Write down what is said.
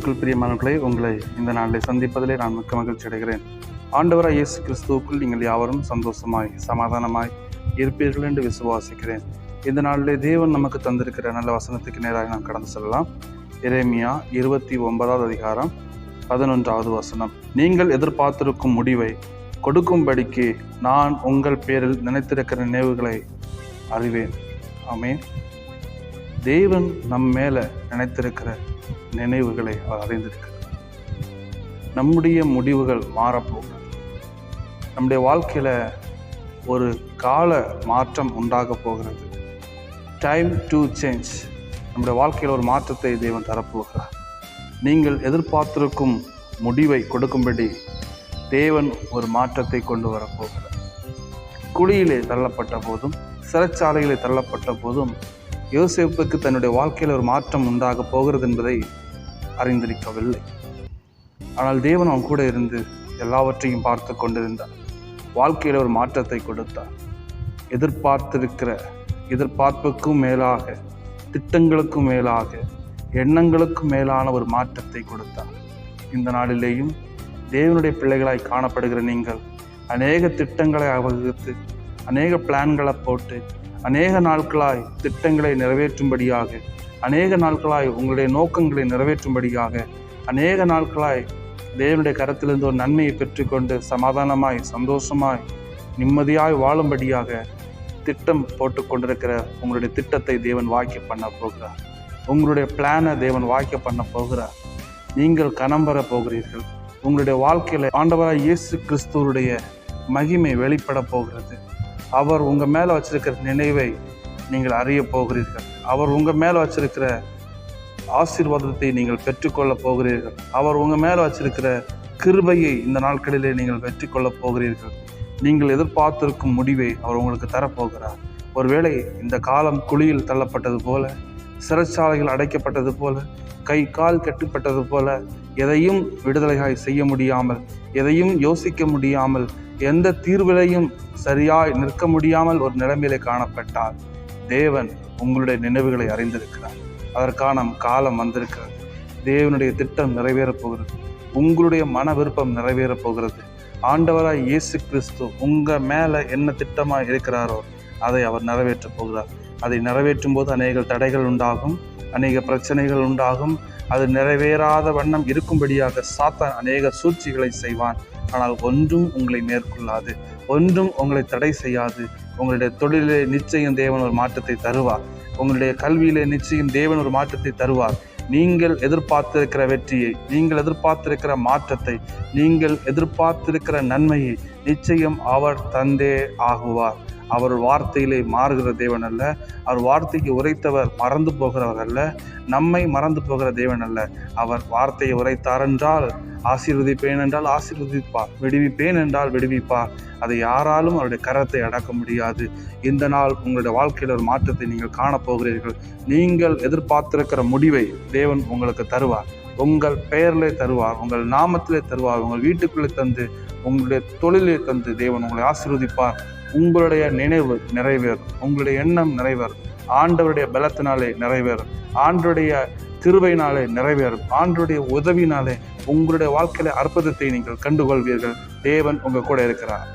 கிறிஸ்துவுக்குள் பிரியமானவர்களே, உங்களை இந்த நாளில் சந்திப்பதிலே நான் மிக்க மகிழ்ச்சி அடைகிறேன். ஆண்டவராய் இயேசு கிறிஸ்துவுக்குள் நீங்கள் யாவரும் சந்தோஷமாய் சமாதானமாய் இருப்பீர்கள் என்று விசுவாசிக்கிறேன். இந்த நாளிலே தேவன் நமக்கு தந்திருக்கிற நல்ல வசனத்துக்கு நேராக நாம் கடந்து செல்லலாம். எரேமியா 29வது அதிகாரம் 11வது வசனம். நீங்கள் எதிர்பார்த்திருக்கும் முடிவை கொடுக்கும்படிக்கு நான் உங்கள் பேரில் நினைத்திருக்கிற நினைவுகளை அறிவேன். ஆமென். தேவன் நம் மேலே நினைத்திருக்கிற நினைவுகளை அவர் அறிந்திருக்கிறார். நம்முடைய முடிவுகள் மாறப்போகிறது. நம்முடைய வாழ்க்கையில் ஒரு கால மாற்றம் உண்டாக போகிறது. Time to change. நம்முடைய வாழ்க்கையில் ஒரு மாற்றத்தை தேவன் தரப்போகிறார். நீங்கள் எதிர்பார்த்திருக்கும் முடிவை கொடுக்கும்படி தேவன் ஒரு மாற்றத்தை கொண்டு வரப்போகிறார். குழியிலே தள்ளப்பட்ட போதும் சிறைச்சாலையிலே தள்ளப்பட்ட போதும் யோசேப்புக்கு தன்னுடைய வாழ்க்கையில் ஒரு மாற்றம் உண்டாக போகிறது என்பதை அறிந்திருக்கவில்லை. ஆனால் தேவன் அவன் கூட இருந்து எல்லாவற்றையும் பார்த்து கொண்டிருந்தார். வாழ்க்கையில் ஒரு மாற்றத்தை கொடுத்தார். எதிர்பார்ப்புக்கும் மேலாக, திட்டங்களுக்கும் மேலாக, எண்ணங்களுக்கும் மேலான ஒரு மாற்றத்தை கொடுத்தார். இந்த நாளிலேயும் தேவனுடைய பிள்ளைகளாய் காணப்படுகிற நீங்கள் அநேக திட்டங்களை வகுத்து, அநேக பிளான்களை போட்டு, அநேக நாட்களாய் திட்டங்களை நிறைவேற்றும்படியாக, அநேக நாட்களாய் உங்களுடைய நோக்கங்களை நிறைவேற்றும்படியாக, அநேக நாட்களாய் தேவனுடைய கரத்திலிருந்து ஒரு நன்மையை பெற்றுக்கொண்டு சமாதானமாய் சந்தோஷமாய் நிம்மதியாய் வாழும்படியாக திட்டம் போட்டு கொண்டிருக்கிற உங்களுடைய திட்டத்தை தேவன் வாக்கிய பண்ண போகிறார். உங்களுடைய பிளானை தேவன் வாக்கிய பண்ண போகிறார். நீங்கள் கனம் பெற போகிறீர்கள். உங்களுடைய வாழ்க்கையில் ஆண்டவராய் இயேசு கிறிஸ்துவுடைய மகிமை வெளிப்பட போகிறது. அவர் உங்கள் மேலே வச்சிருக்கிற நினைவை நீங்கள் அறிய போகிறீர்கள். அவர் உங்கள் மேலே வச்சிருக்கிற ஆசீர்வாதத்தை நீங்கள் பெற்றுக்கொள்ள போகிறீர்கள். அவர் உங்கள் மேலே வச்சிருக்கிற கிருபையை இந்த நாட்களிலே நீங்கள் பெற்றுக்கொள்ளப் போகிறீர்கள். நீங்கள் எதிர்பார்த்திருக்கும் முடிவை அவர் உங்களுக்கு தரப்போகிறார். ஒருவேளை இந்த காலம் குழியில் தள்ளப்பட்டது போல, சிறைச்சாலைகள் அடைக்கப்பட்டது போல, கை கால் கட்டுப்பட்டது போல, எதையும் விடுதலையாய் செய்ய முடியாமல், எதையும் யோசிக்க முடியாமல், எந்த தீர்விலையும் சரியாய் நிற்க முடியாமல் ஒரு நிலைமையிலே காணப்பட்டால் தேவன் உங்களுடைய நினைவுகளை அறிந்திருக்கிறார். அதற்கான காலம் வந்திருக்கிறது. தேவனுடைய திட்டம் நிறைவேறப் போகிறது. உங்களுடைய மன விருப்பம் நிறைவேறப் போகிறது. ஆண்டவராய் இயேசு கிறிஸ்து உங்கள் மேலே என்ன திட்டமாக இருக்கிறாரோ அதை அவர் நிறைவேற்றப் போகிறார். அதை நிறைவேற்றும் போது அநேக தடைகள் உண்டாகும், அநேக பிரச்சனைகள் உண்டாகும். அது நிறைவேறாத வண்ணம் இருக்கும்படியாக சாத்தான் அநேக சூழ்ச்சிகளை செய்வான். ஆனால் ஒன்றும் உங்களை மேற்கொள்ளாது, ஒன்றும் உங்களை தடை செய்யாது. உங்களுடைய தொழிலே நிச்சயம் தேவன் ஒரு மாற்றத்தை தருவார். உங்களுடைய கல்வியிலே நிச்சயம் தேவன் ஒரு மாற்றத்தை தருவார். நீங்கள் எதிர்பார்த்திருக்கிற வெற்றியை, நீங்கள் எதிர்பார்த்திருக்கிற மாற்றத்தை, நீங்கள் எதிர்பார்த்திருக்கிற நன்மையை நிச்சயம் அவர் தந்தே ஆகுவார். அவர் வார்த்தையிலே மாறுகிற தேவன் அல்ல. அவர் வார்த்தைக்கு உரைத்தவர் மறந்து போகிறவர் அல்ல. நம்மை மறந்து போகிற தேவன் அல்ல. அவர் வார்த்தையை உரைத்தார் என்றால் ஆசீர்வதிப்பேன் என்றால் ஆசீர்வதிப்பார், விடுவிப்பேன் என்றால் விடுவிப்பார். அதை யாராலும் அவருடைய கரத்தை அடக்க முடியாது. இந்த நாள் உங்களுடைய வாழ்க்கையில் ஒரு மாற்றத்தை நீங்கள் காணப்போகிறீர்கள். நீங்கள் எதிர்பார்த்திருக்கிற முடிவை தேவன் உங்களுக்கு தருவார். உங்கள் பெயரிலே தருவார், உங்கள் நாமத்திலே தருவார், உங்கள் வீட்டுக்குள்ளே தந்து, உங்களுடைய தொழிலே தந்து தேவன் உங்களை ஆசீர்வதிப்பார். உங்களுடைய நினைவு நிறைவேறும், உங்களுடைய எண்ணம் நிறைவேறும், ஆண்டவருடைய பலத்தினாலே நிறைவேறும், ஆண்டவருடைய கிருபையினாலே நிறைவேறும், ஆண்டவருடைய உதவினாலே உங்களுடைய வாழ்க்கையில அற்புதத்தை நீங்கள் கண்டுகொள்வீர்கள். தேவன் உங்க கூட இருக்கிறார்.